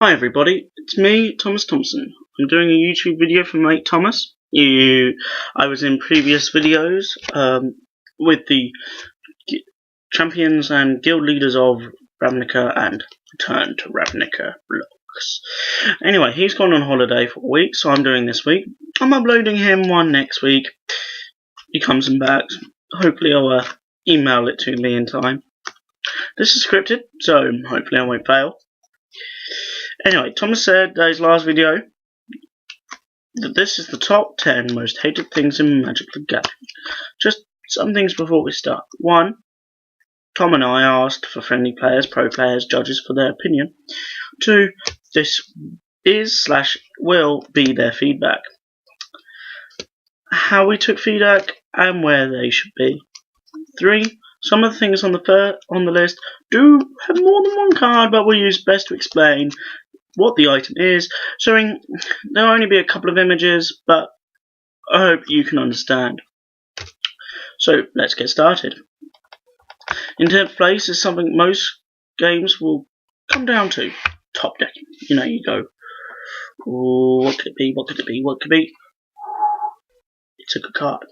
Hi everybody, it's me, Thompson. I'm doing a YouTube video for mate Thomas. I was in previous videos with the champions and guild leaders of Ravnica and Return to Ravnica blocks. Anyway, he's gone on holiday for a week, so I'm doing this week. I'm uploading him one next week. He comes and back. Hopefully I'll email it to me in time. This is scripted, so hopefully I won't fail. Anyway, Thomas said in his last video that this is the top 10 most hated things in Magic the Gathering. Just some things before we start. 1. Tom and I asked for friendly players, pro players, judges for their opinion. 2. This is/will be their feedback. How we took feedback and where they should be. 3. Some of the things on the list do have more than one card, but we'll use best to explain what the item is. So there'll only be a couple of images, but I hope you can understand. So let's get started. In 10th place is something most games will come down to: top decking. You go, what could it be? What could it be? What could it be? It's a good card.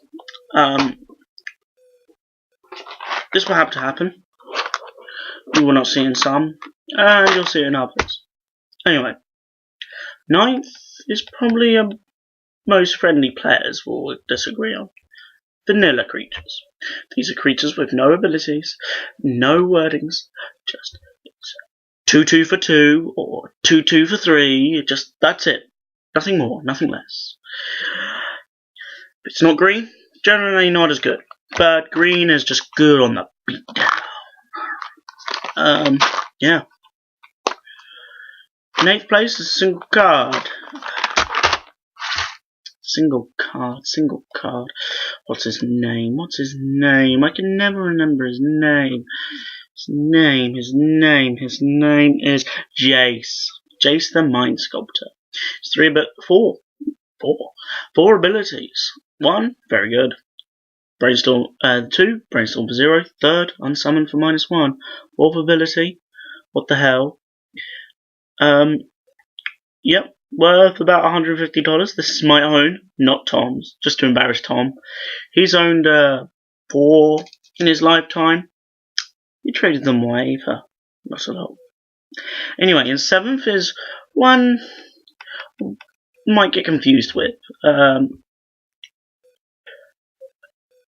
This will have to happen. You will not see in some, and you'll see in others. Anyway, 9th is probably most friendly players will disagree on. Vanilla creatures. These are creatures with no abilities, no wordings, just 2/2 for 2 or 2/2 for 3. That's it. Nothing more, nothing less. If it's not green, generally not as good. But green is just good on the beatdown. Yeah. In 8th place is a single card. Single card. What's his name? I can never remember his name. His name is Jace. Jace the Mind Sculptor. It's 4 abilities. 1, very good. Brainstorm. 2, Brainstorm for 0. 3rd, Unsummon for -1. 4th ability. What the hell? Yep, worth about $150. This is my own, not Tom's, just to embarrass Tom. He's owned 4 in his lifetime. He traded them away for not a lot. Anyway, in 7th is one might get confused with.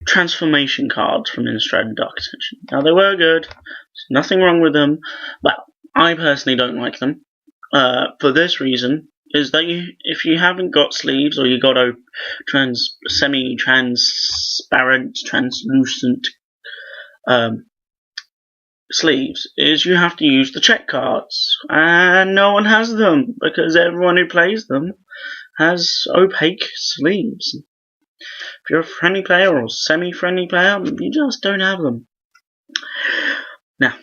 Transformation cards from Innistrad and Dark Ascension. Now, they were good. There's nothing wrong with them. Well, I personally don't like them. For this reason, is that if you haven't got sleeves, or you got a semi-transparent, translucent sleeves, is you have to use the check cards, and no one has them because everyone who plays them has opaque sleeves. If you're a friendly player or semi-friendly player, you just don't have them. Now,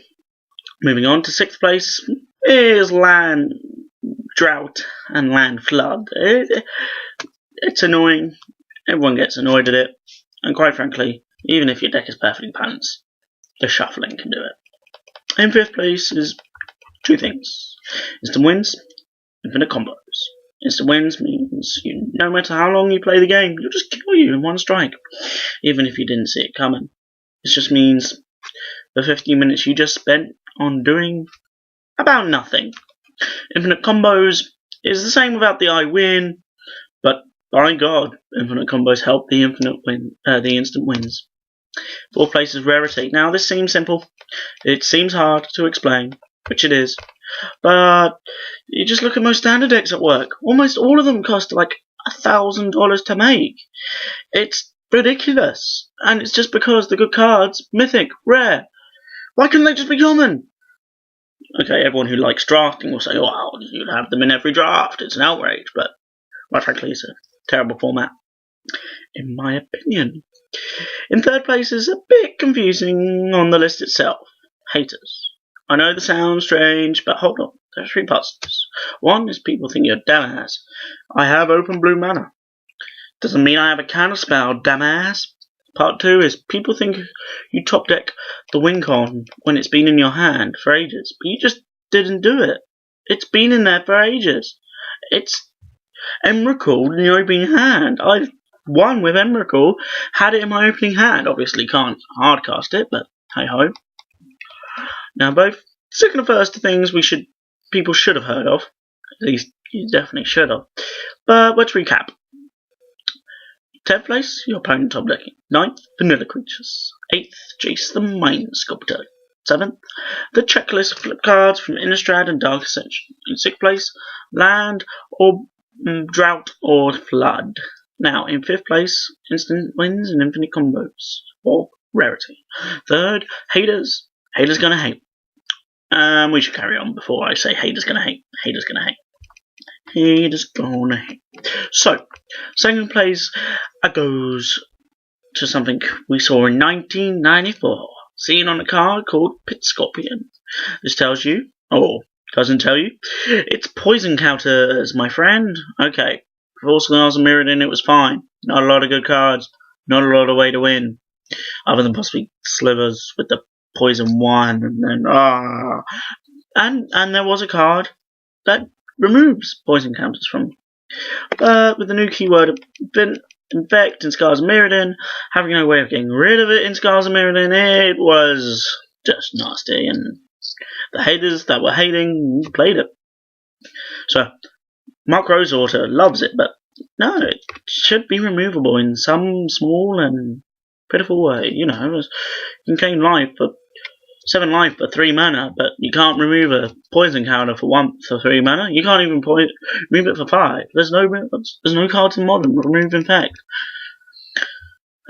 moving on to 6th place is land drought and land flood. It's annoying. Everyone gets annoyed at it. And quite frankly, even if your deck is perfectly balanced, the shuffling can do it. In 5th place is 2 things: instant wins, infinite combos. Instant wins means no matter how long you play the game, you'll just kill you in one strike, even if you didn't see it coming. It just means the 15 minutes you just spent on doing about nothing. Infinite combos is the same without the I win, but by God, infinite combos help the instant wins. 4th place is rarity. Now, this seems simple. It seems hard to explain, which it is. But you just look at most standard decks at work. Almost all of them cost like $1,000 to make. It's ridiculous. And it's just because the good cards, mythic, rare. Why couldn't they just be common? Okay, everyone who likes drafting will say, "Wow, you'd have them in every draft. It's an outrage." But quite frankly, it's a terrible format, in my opinion. In 3rd place is a bit confusing on the list itself. Haters. I know this sounds strange, but hold on. There are 3 parts to this. 1 is people think you're dumbass. I have open blue mana. Doesn't mean I have a counterspell, dumbass. Part 2 is people think you top deck the win con when it's been in your hand for ages, but you just didn't do it. It's been in there for ages. It's Emrakul in your opening hand. I've won with Emrakul, had it in my opening hand. Obviously can't hardcast it, but hey ho. Now both second and first are things people should have heard of. At least you definitely should have. But let's recap. 10th place, your opponent top decking. 9th, Vanilla Creatures. 8th, Jace the Mind Sculptor. 7th, the checklist flip cards from Innistrad and Dark Ascension. In 6th place, Land or Drought or Flood. Now, in 5th place, Instant Wins and Infinite Combos, or Rarity. 3rd, Haters. Haters gonna hate. We should carry on before I say haters gonna hate. Haters gonna hate. Haters gonna hate. So, 2nd place goes to something we saw in 1994. Seen on a card called Pit Scorpion. This tells you, or doesn't tell you, it's poison counters, my friend. Okay, False Scars and Mirrored, it was fine. Not a lot of good cards. Not a lot of way to win. Other than possibly Slivers with the poison one, and then and there was a card that removes poison counters from. But with the new keyword Infect in Scars and Mirrodin, having no way of getting rid of it in Scars and Mirrodin, it was just nasty, and the haters that were hating played it. So, Mark Rosewater loves it, but no, it should be removable in some small and pitiful way. You know, you can gain life for 7 life for 3 mana, but you can't remove a poison counter for 3 mana. You can't even remove it for 5. There's no cards in Modern that remove Infect.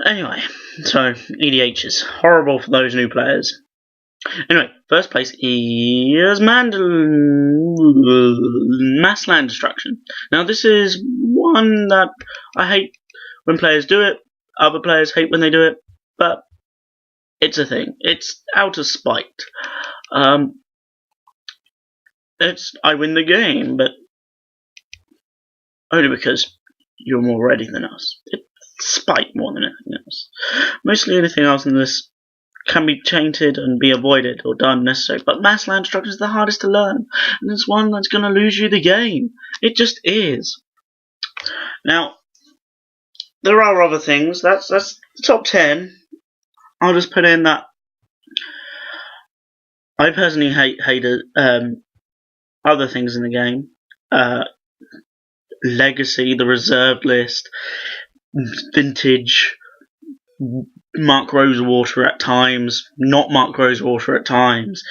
Anyway, so EDH is horrible for those new players. Anyway, first place is Mass Land Destruction. Now this is one that I hate when players do it. Other players hate when they do it, but it's a thing. It's out of spite. I win the game, but only because you're more ready than us. It's spite more than anything else. Mostly anything else in this can be tainted and be avoided or done necessary, but Mass Land Destruction is the hardest to learn, and it's one that's going to lose you the game. It just is. Now, there are other things. That's the top 10. I'll just put in that I personally hate other things in the game. Legacy, the reserved list, vintage, Mark Rosewater at times, not Mark Rosewater at times,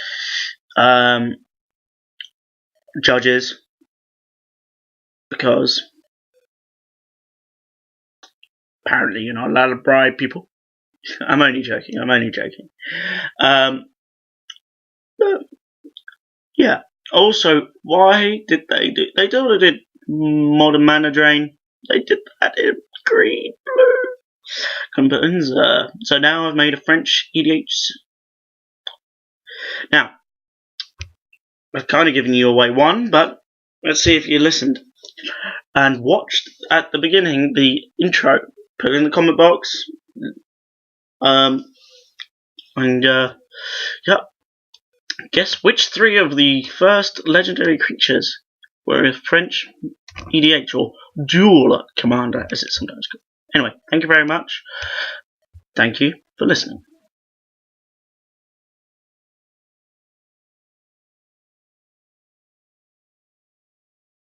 judges, because apparently you're not allowed to bribe people. I'm only joking. But yeah. Also, why did they do? They totally did Modern Mana Drain. They did that in green, blue components. So now I've made a French EDH. Now, I've kind of given you away one, but let's see if you listened and watched at the beginning the intro. Put it in the comment box. Yeah. Guess which 3 of the first legendary creatures were a French EDH or dual commander, as it's sometimes called. Anyway, thank you very much. Thank you for listening.